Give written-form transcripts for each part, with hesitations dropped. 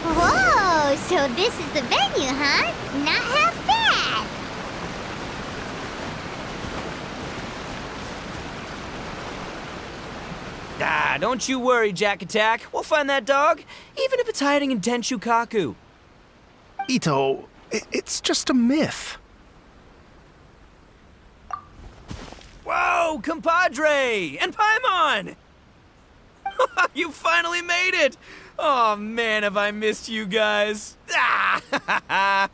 Whoa, so this is the venue, huh? Not half bad. Ah, don't you worry, Jack Attack. We'll find that dog, even if it's hiding in Tenshukaku. Ito, it's just a myth. Whoa, compadre! And Paimon! You finally made it! Oh man, have I missed you guys. Ah!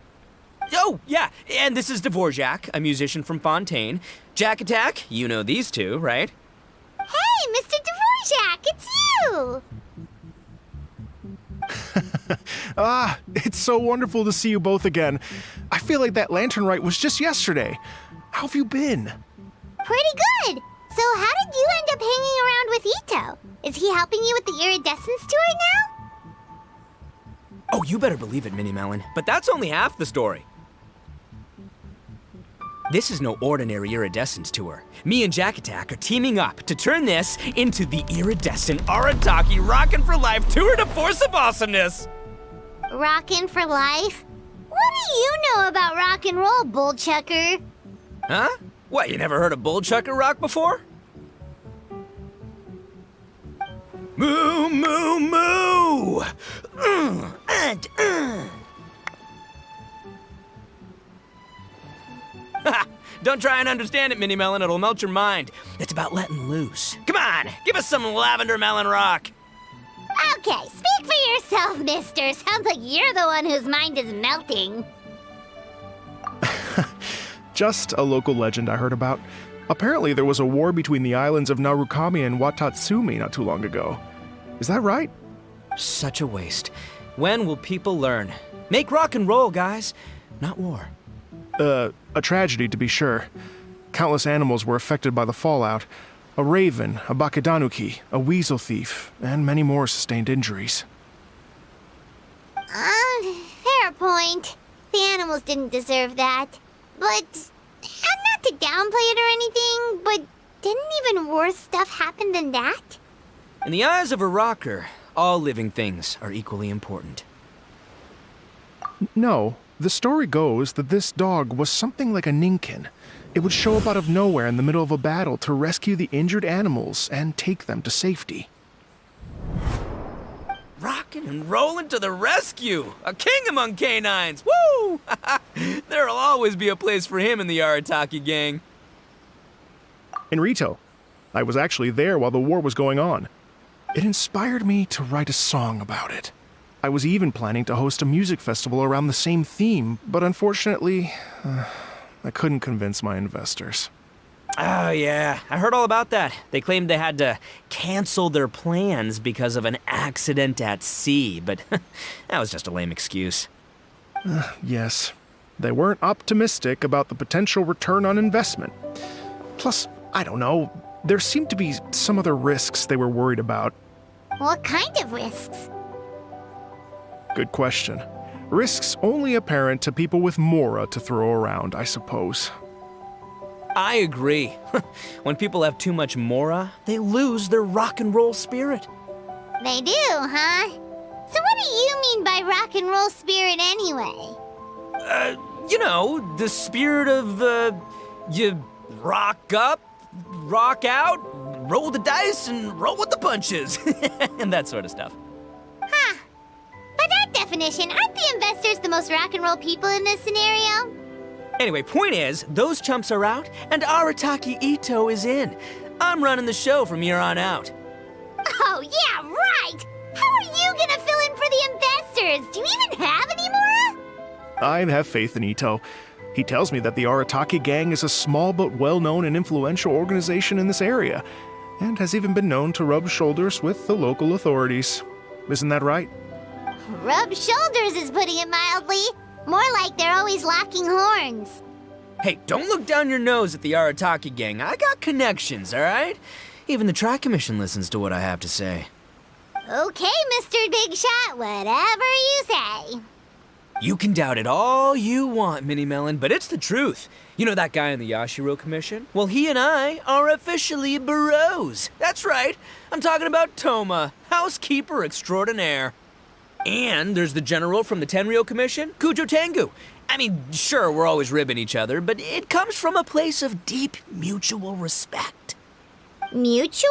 Oh, yeah, and this is Dvorak, a musician from Fontaine. Jack Attack, you know these two, right? Hey, Mr. Dvorak, it's you! It's so wonderful to see you both again. I feel like that lantern rite was just yesterday. How have you been? Pretty good. So how did you end up hanging around with Ito? Is he helping you with the Iridescence tour now? Oh, you better believe it, Minnie Melon. But that's only half the story. This is no ordinary Iridescence tour. Me and Jack Attack are teaming up to turn this into the Iridescent Arataki Rockin' for Life Tour de Force of Awesomeness! Rockin' for life? What do you know about rock and roll, bullchucker? Huh? What, you never heard a bullchucker rock before? Moo, moo, moo! Don't try and understand it, Minnie Melon. It'll melt your mind. It's about letting loose. Come on, give us some lavender melon rock. Okay, speak for yourself, mister. Sounds like you're the one whose mind is melting. Just a local legend I heard about. Apparently there was a war between the islands of Narukami and Watatsumi not too long ago. Is that right? Such a waste. When will people learn? Make rock and roll, guys, not war. A tragedy to be sure. Countless animals were affected by the fallout. A raven, a bakedanuki, a weasel thief, and many more sustained injuries. Fair point. The animals didn't deserve that. But, not to downplay it or anything, but didn't even worse stuff happen than that? In the eyes of a rocker, all living things are equally important. No, the story goes that this dog was something like a ninkin. It would show up out of nowhere in the middle of a battle to rescue the injured animals and take them to safety. Rockin' and rollin' to the rescue! A king among canines! Woo! There'll always be a place for him in the Arataki gang. In Rito, I was actually there while the war was going on. It inspired me to write a song about it. I was even planning to host a music festival around the same theme, but unfortunately, I couldn't convince my investors. Oh, yeah. I heard all about that. They claimed they had to cancel their plans because of an accident at sea, but that was just a lame excuse. Yes. They weren't optimistic about the potential return on investment. Plus, I don't know, there seemed to be some other risks they were worried about. What kind of risks? Good question. Risks only apparent to people with mora to throw around, I suppose. I agree. When people have too much mora, they lose their rock and roll spirit. They do, huh? So what do you mean by rock and roll spirit anyway? You know, the spirit of, you rock up, rock out, roll the dice, and roll with the punches. And that sort of stuff. Huh. By that definition, aren't the investors the most rock and roll people in this scenario? Anyway, point is, those chumps are out, and Arataki Ito is in. I'm running the show from here on out. Oh, yeah, right! How are you gonna fill in for the investors? Do you even have any mora? I have faith in Ito. He tells me that the Arataki gang is a small but well-known and influential organization in this area. and has even been known to rub shoulders with the local authorities. Isn't that right? Rub shoulders is putting it mildly. More like they're always locking horns. Hey, don't look down your nose at the Arataki gang. I got connections, all right? Even the Tri-Commission listens to what I have to say. Okay, Mr. Big Shot, whatever you say. You can doubt it all you want, Mini Melon, but it's the truth. You know that guy in the Yashiro Commission? Well, he and I are officially bros. That's right. I'm talking about Toma, housekeeper extraordinaire. And there's the general from the Tenryo Commission, Kujo Tengu. I mean, sure, we're always ribbing each other, but it comes from a place of deep mutual respect. Mutual?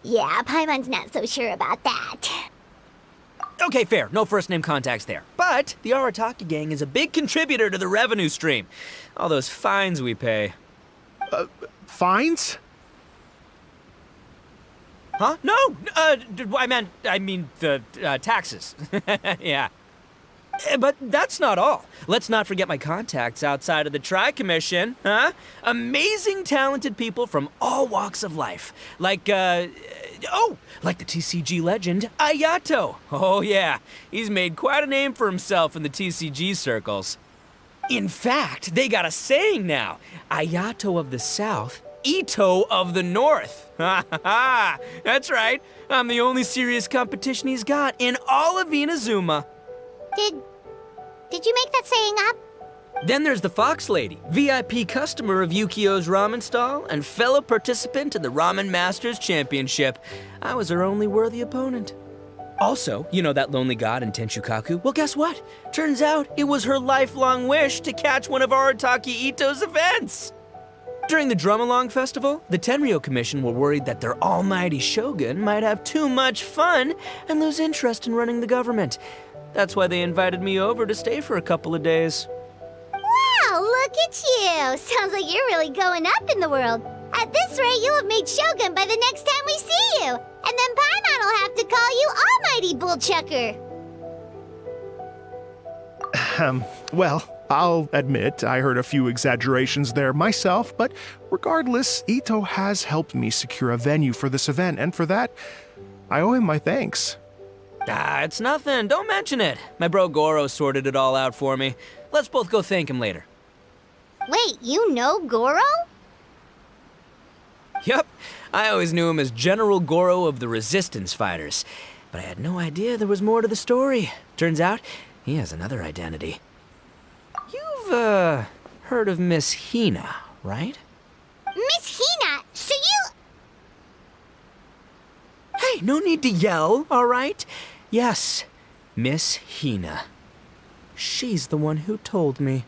Yeah, Paimon's not so sure about that. Okay, fair. No first-name contacts there. But the Arataki gang is a big contributor to the revenue stream. All those fines we pay. Fines? Huh? No! I mean the taxes. Yeah. But that's not all. Let's not forget my contacts outside of the Tri-Commission, huh? Amazing, talented people from all walks of life. Like the TCG legend, Ayato. Oh yeah, he's made quite a name for himself in the TCG circles. In fact, they got a saying now. Ayato of the South, Ito of the North. Ha ha ha! That's right. I'm the only serious competition he's got in all of Inazuma. Did you make that saying up? Then there's the Fox Lady, VIP customer of Yukio's ramen stall and fellow participant in the Ramen Masters Championship. I was her only worthy opponent. Also, you know that lonely god in Tenshukaku? Well, guess what? Turns out it was her lifelong wish to catch one of Arataki Ito's events. During the Drum-Along Festival, the Tenryo Commission were worried that their almighty shogun might have too much fun and lose interest in running the government. That's why they invited me over to stay for a couple of days. Wow, look at you! Sounds like you're really going up in the world. At this rate, you'll have made Shogun by the next time we see you. And then Paimon will have to call you Almighty Bullchucker. Well, I'll admit I heard a few exaggerations there myself, but regardless, Ito has helped me secure a venue for this event, and for that, I owe him my thanks. It's nothing. Don't mention it. My bro Goro sorted it all out for me. Let's both go thank him later. Wait, you know Goro? Yup. I always knew him as General Goro of the Resistance Fighters. But I had no idea there was more to the story. Turns out, he has another identity. You've, heard of Miss Hina, right? Miss Hina, so you... Hey, no need to yell, all right? Yes, Miss Hina. She's the one who told me.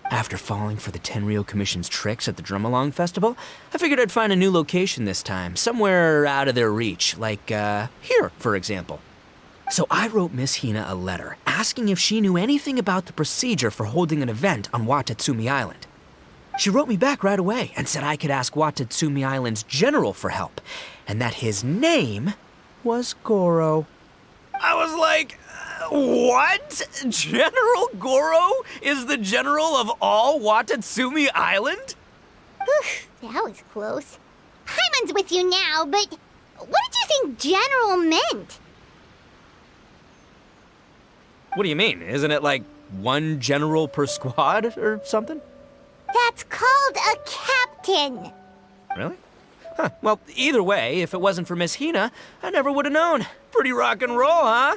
After falling for the Tenryo Commission's tricks at the Drum-Along Festival, I figured I'd find a new location this time, somewhere out of their reach, like, here, for example. So I wrote Miss Hina a letter, asking if she knew anything about the procedure for holding an event on Watatsumi Island. She wrote me back right away and said I could ask Watatsumi Island's general for help, and that his name was Goro. I was like, what? General Goro is the general of all Watatsumi Island? Whew, that was close. Paimon's with you now, but what did you think general meant? What do you mean? Isn't it like one general per squad or something? That's called a captain. Really? Huh. Well, either way, if it wasn't for Miss Hina, I never would have known. Pretty rock and roll, huh?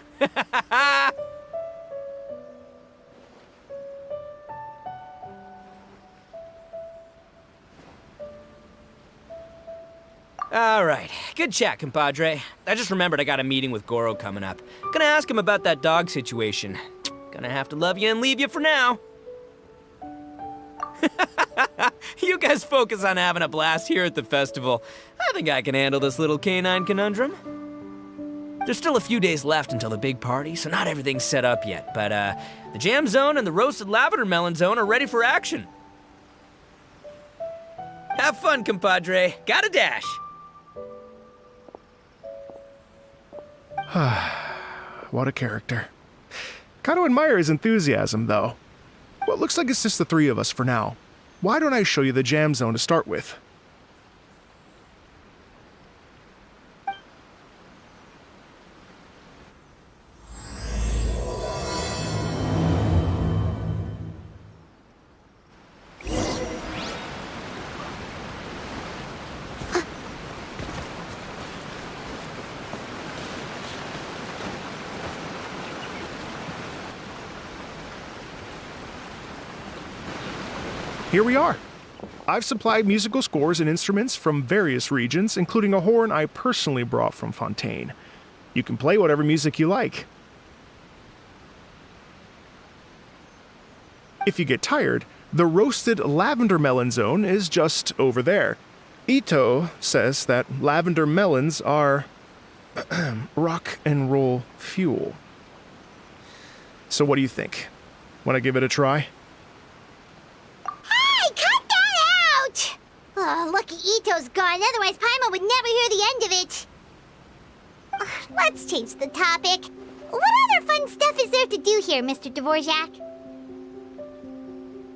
All right, good chat, compadre. I just remembered I got a meeting with Goro coming up. Gonna ask him about that dog situation. Gonna have to love you and leave you for now. You guys focus on having a blast here at the festival. I think I can handle this little canine conundrum. There's still a few days left until the big party, so not everything's set up yet, but the jam zone and the roasted lavender melon zone are ready for action. Have fun, compadre. Gotta dash. What a character. Kind of admire his enthusiasm, though. Well, it looks like it's just the three of us for now. Why don't I show you the jam zone to start with? here we are. I've supplied musical scores and instruments from various regions, including a horn I personally brought from Fontaine. You can play whatever music you like. If you get tired, the roasted lavender melon zone is just over there. Ito says that lavender melons are rock and roll fuel. So what do you think? Want to give it a try? Hey, cut that out! Oh, lucky Ito's gone, otherwise Paimon would never hear the end of it. Let's change the topic. What other fun stuff is there to do here, Mr. Dvorak?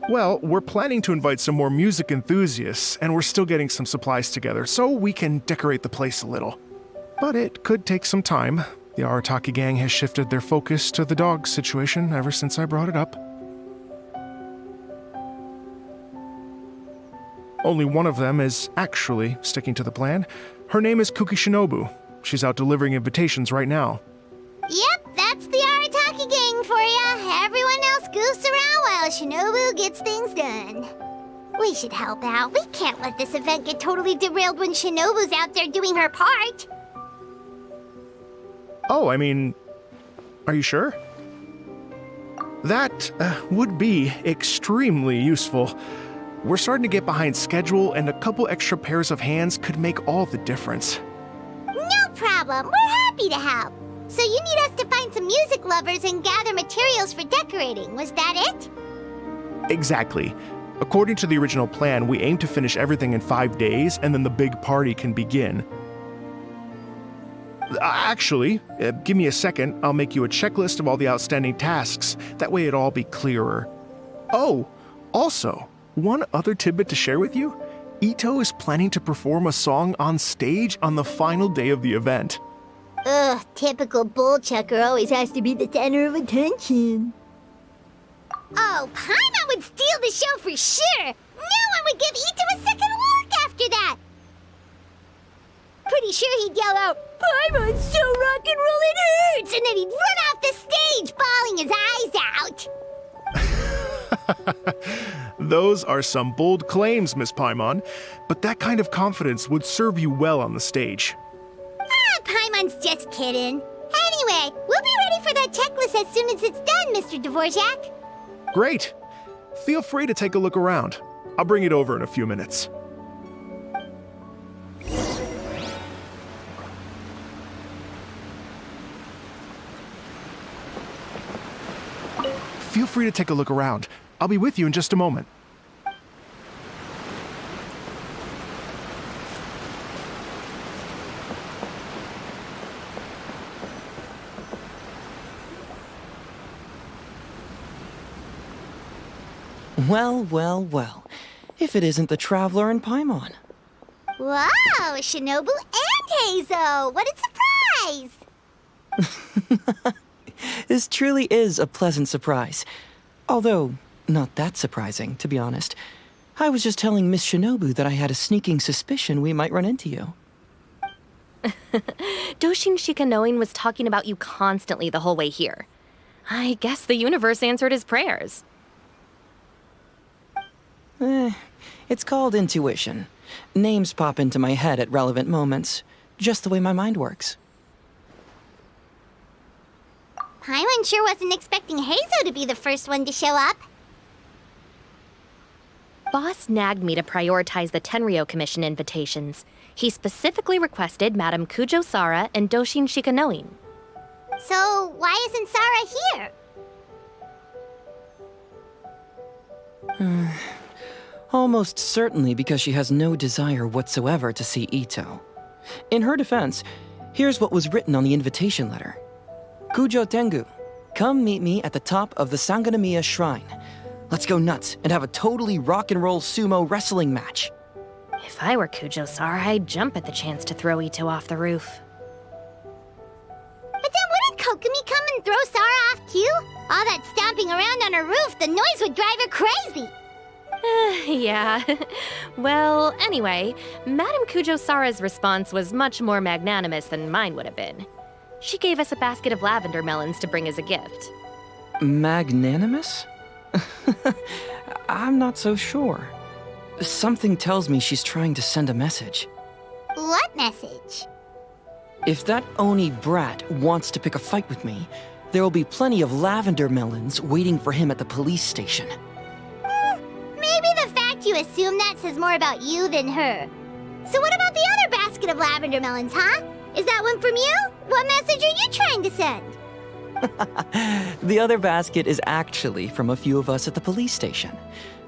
Well, we're planning to invite some more music enthusiasts, and we're still getting some supplies together, so we can decorate the place a little. But it could take some time. The Arataki gang has shifted their focus to the dog situation ever since I brought it up. Only one of them is actually sticking to the plan. Her name is Kuki Shinobu. She's out delivering invitations right now. Yep, that's the Arataki gang for ya. Everyone else goofs around while Shinobu gets things done. We should help out. We can't let this event get totally derailed when Shinobu's out there doing her part. Oh, I mean, are you sure? That would be extremely useful. We're starting to get behind schedule, and a couple extra pairs of hands could make all the difference. No problem. We're happy to help. So you need us to find some music lovers and gather materials for decorating. Was that it? Exactly. According to the original plan, we aim to finish everything in 5 days, and then the big party can begin. Actually, give me a second. I'll make you a checklist of all the outstanding tasks. That way it'll all be clearer. Oh, also, one other tidbit to share with you. Ito is planning to perform a song on stage on the final day of the event. Ugh, typical bullchucker always has to be the center of attention. Oh, Paimon would steal the show for sure! No one would give Ito a second look after that! Pretty sure he'd yell out, "Paimon's so rock and roll it hurts!" And then he'd run off the stage bawling his eyes out. Those are some bold claims, Miss Paimon, but that kind of confidence would serve you well on the stage. Ah, Paimon's just kidding. Anyway, we'll be ready for that checklist as soon as it's done, Mr. Dvorak. Great. Feel free to take a look around. I'll bring it over in a few minutes. Feel free to take a look around. I'll be with you in just a moment. Well, well, well. If it isn't the Traveler and Paimon. Wow, Shinobu and Heizo! What a surprise! This truly is a pleasant surprise. Although, not that surprising, to be honest. I was just telling Miss Shinobu that I had a sneaking suspicion we might run into you. Doshin Shikanoin was talking about you constantly the whole way here. I guess the universe answered his prayers. It's called intuition. Names pop into my head at relevant moments, just the way my mind works. Paimon sure wasn't expecting Heizo to be the first one to show up. Boss nagged me to prioritize the Tenryo Commission invitations. He specifically requested Madame Kujo Sara and Doshin Shikanoin. So, why isn't Sara here? Almost certainly because she has no desire whatsoever to see Ito. In her defense, here's what was written on the invitation letter. Kujo Tengu, come meet me at the top of the Sanganamiya Shrine. Let's go nuts and have a totally rock and roll sumo wrestling match. If I were Kujo Sara, I'd jump at the chance to throw Ito off the roof. But then wouldn't Kokumi come and throw Sara off too? All that stomping around on her roof, the noise would drive her crazy. Yeah. Well, anyway, Madame Kujo Sara's response was much more magnanimous than mine would have been. She gave us a basket of lavender melons to bring as a gift. Magnanimous? I'm not so sure. Something tells me she's trying to send a message. What message? If that Oni brat wants to pick a fight with me, there will be plenty of lavender melons waiting for him at the police station. Maybe the fact you assume that says more about you than her. So what about the other basket of lavender melons, huh? Is that one from you? What message are you trying to send? The other basket is actually from a few of us at the police station.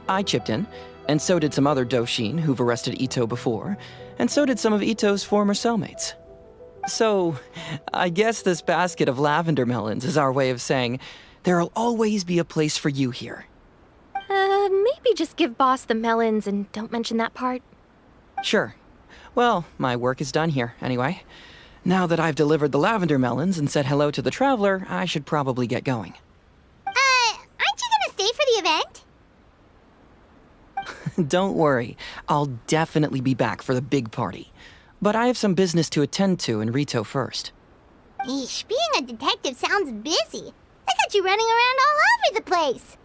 I chipped in, and so did some other Doshin who've arrested Ito before, and so did some of Ito's former cellmates. So, I guess this basket of lavender melons is our way of saying, there'll always be a place for you here. Maybe just give Boss the melons and don't mention that part. Sure. Well, my work is done here, anyway. Now that I've delivered the lavender melons and said hello to the traveler, I should probably get going. Aren't you gonna stay for the event? Don't worry, I'll definitely be back for the big party. But I have some business to attend to in Rito first. Eesh, being a detective sounds busy. I got you running around all over the place.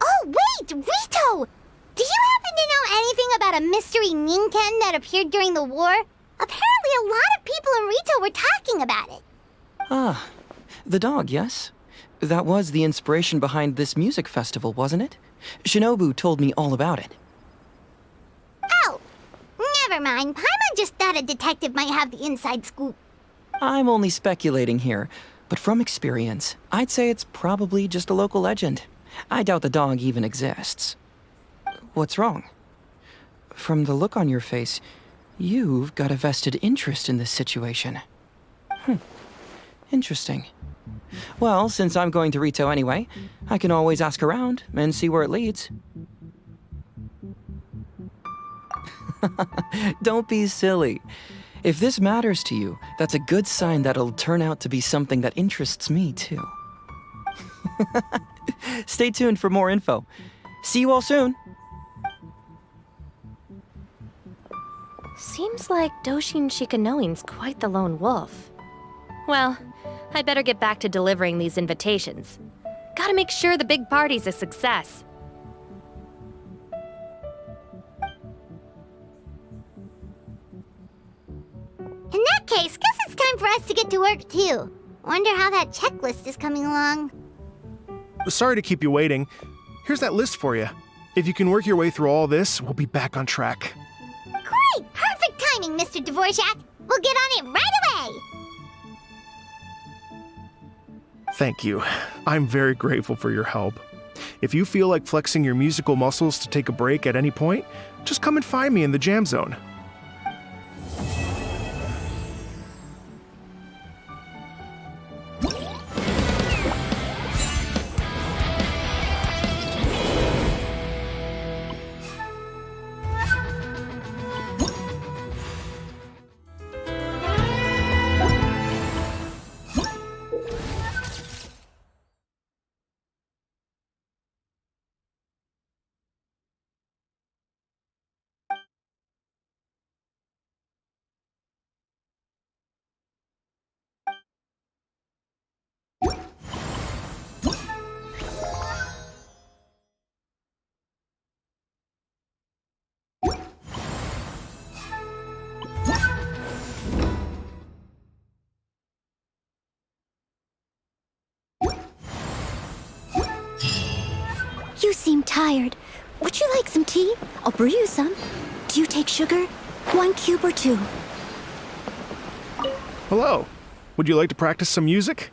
Oh, wait, Rito! Do you happen to know anything about a mystery Ninken that appeared during the war? Apparently a lot of people in Rito were talking about it. Ah, the dog, yes? That was the inspiration behind this music festival, wasn't it? Shinobu told me all about it. Oh, never mind. Paimon just thought a detective might have the inside scoop. I'm only speculating here, but from experience, I'd say it's probably just a local legend. I doubt the dog even exists. What's wrong? From the look on your face, you've got a vested interest in this situation. Interesting. Well, since I'm going to Rito anyway, I can always ask around and see where it leads. Don't be silly. If this matters to you, that's a good sign that it'll turn out to be something that interests me, too. Stay tuned for more info. See you all soon. Seems like Doshin Shikanoin's quite the lone wolf. Well, I'd better get back to delivering these invitations. Gotta make sure the big party's a success. In that case, guess it's time for us to get to work too. Wonder how that checklist is coming along. Sorry to keep you waiting. Here's that list for you. If you can work your way through all this, we'll be back on track. Great! Perfect timing, Mr. Dvorak. We'll get on it right away! Thank you. I'm very grateful for your help. If you feel like flexing your musical muscles to take a break at any point, just come and find me in the jam zone. You seem tired. Would you like some tea? I'll brew you some. Do you take sugar? 1 cube or 2? Hello. Would you like to practice some music?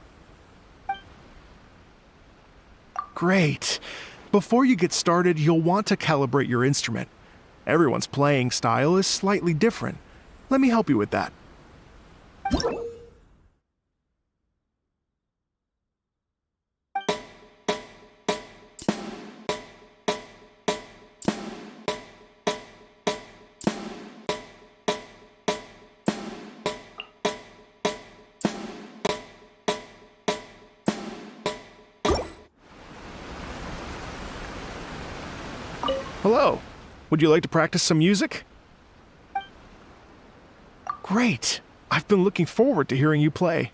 Great. Before you get started, you'll want to calibrate your instrument. Everyone's playing style is slightly different. Let me help you with that. Hello. Would you like to practice some music? Great. I've been looking forward to hearing you play.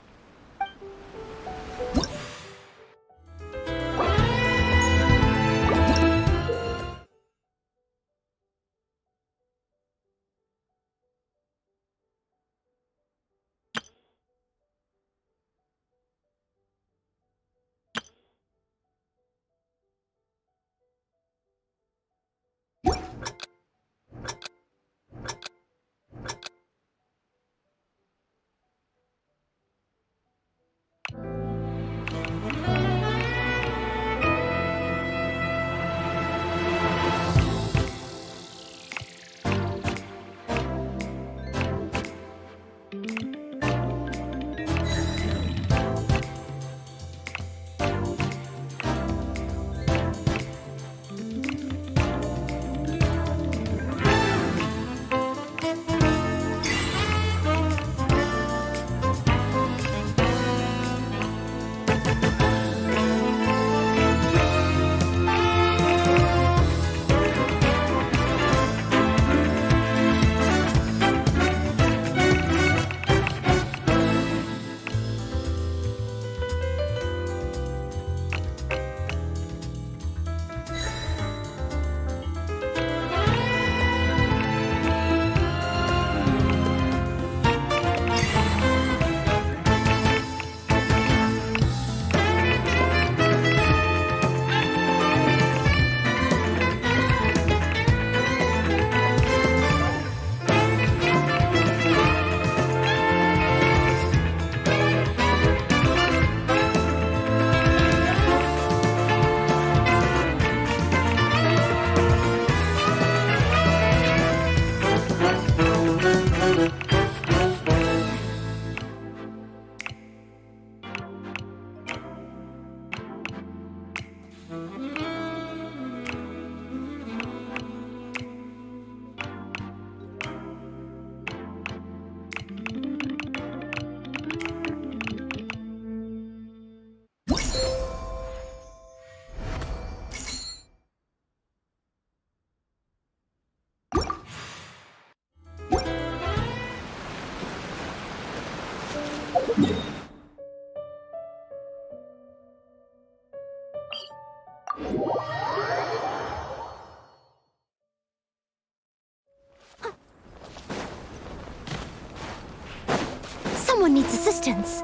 Someone needs assistance.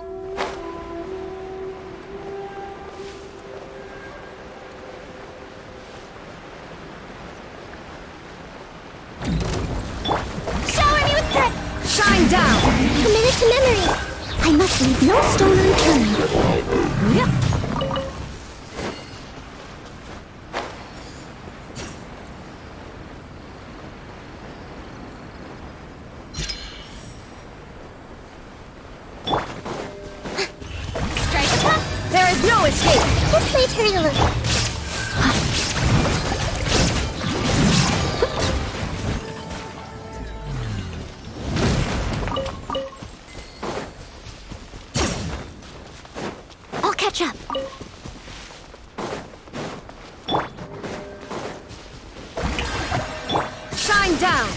Shower me with threat! Shine down! Committed to memory. I must leave no stone unturned. Yep. There is no escape! Let's play turtle. I'll catch up. Shine down!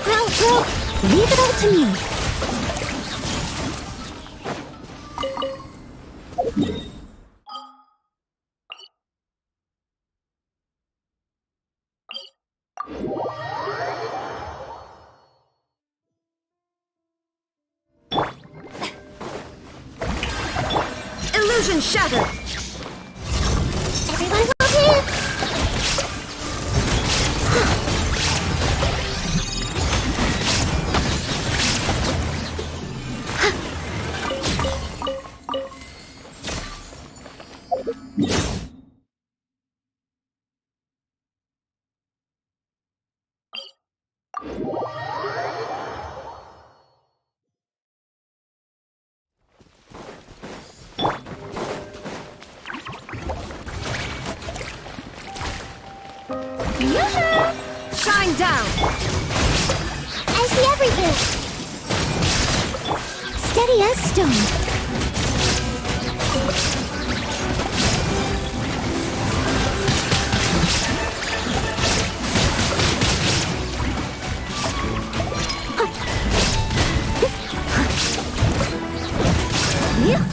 Well, leave it all to me. Illusion shattered! Everyone hold hands! Shine down! I see everything! Steady as stone. Yeah.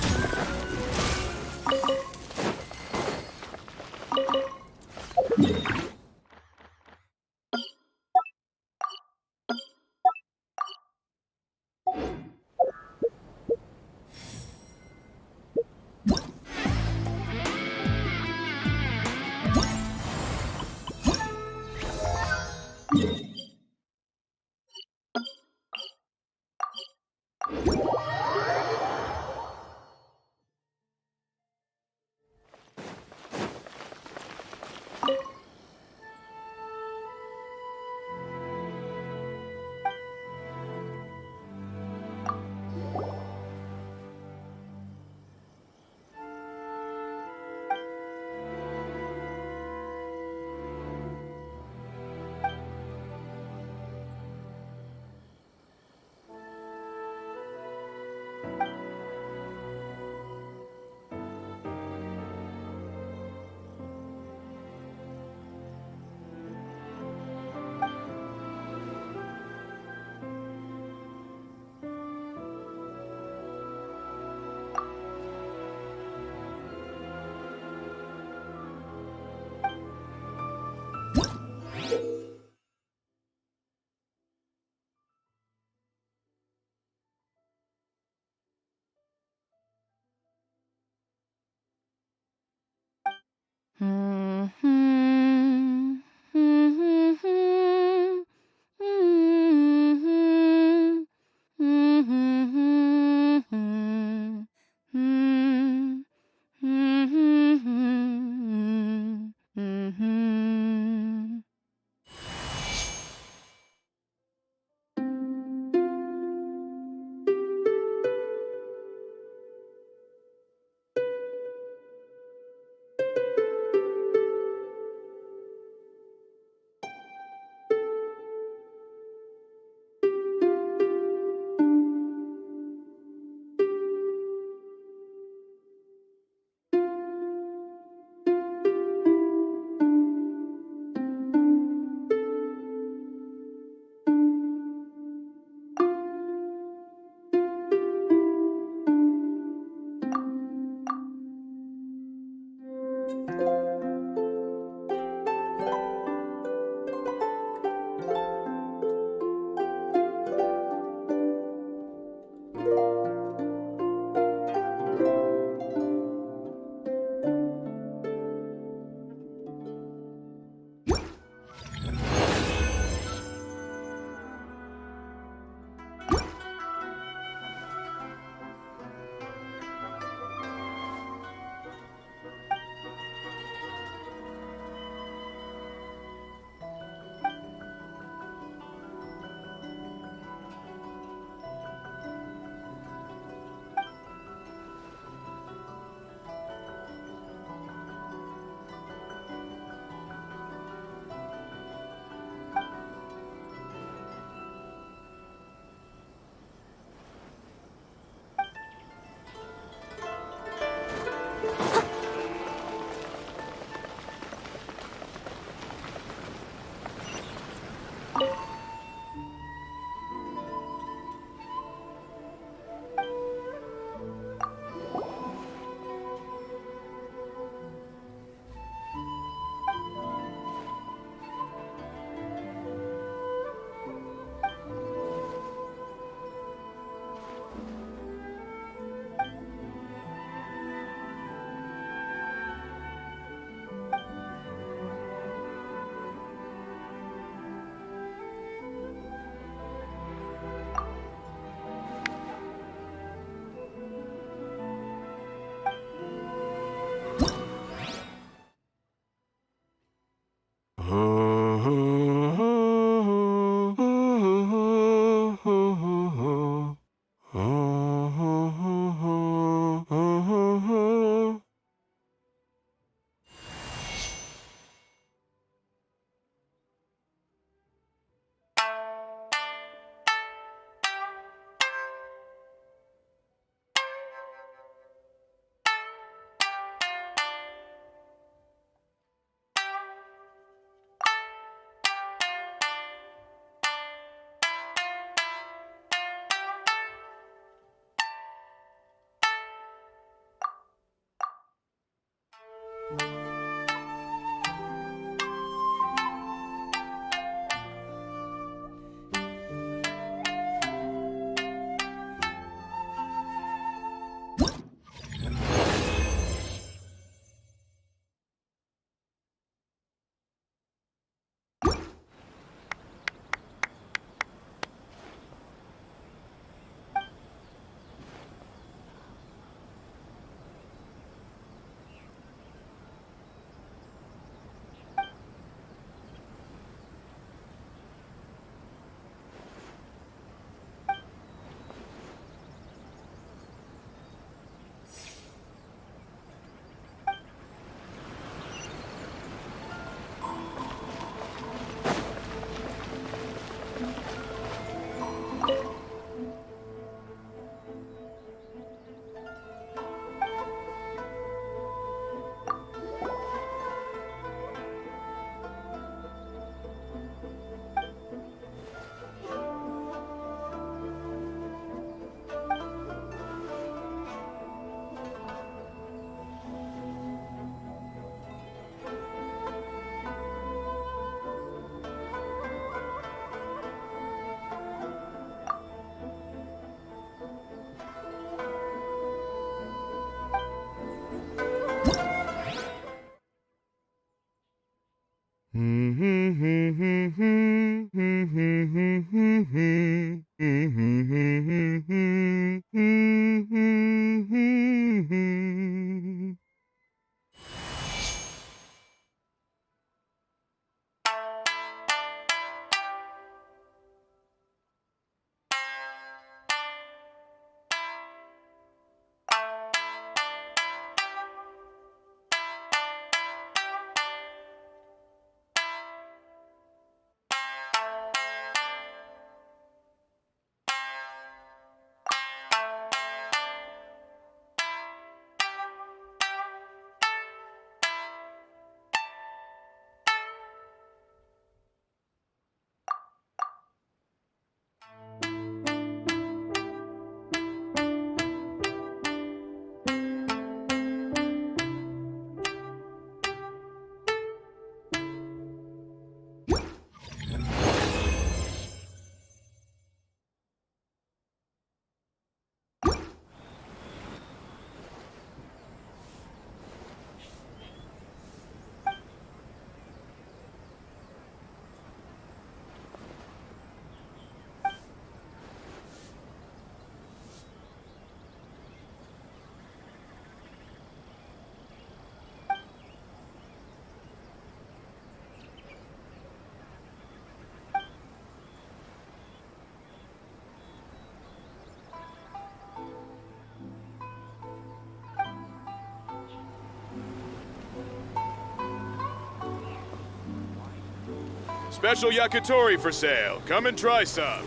Special yakitori for sale. Come and try some.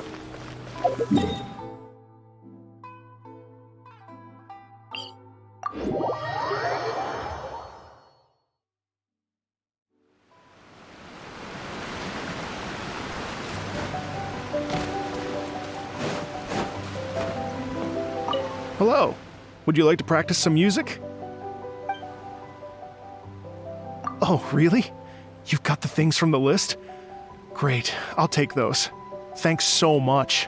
Hello. Would you like to practice some music? Oh, really? You've got the things from the list? Great, I'll take those. Thanks so much.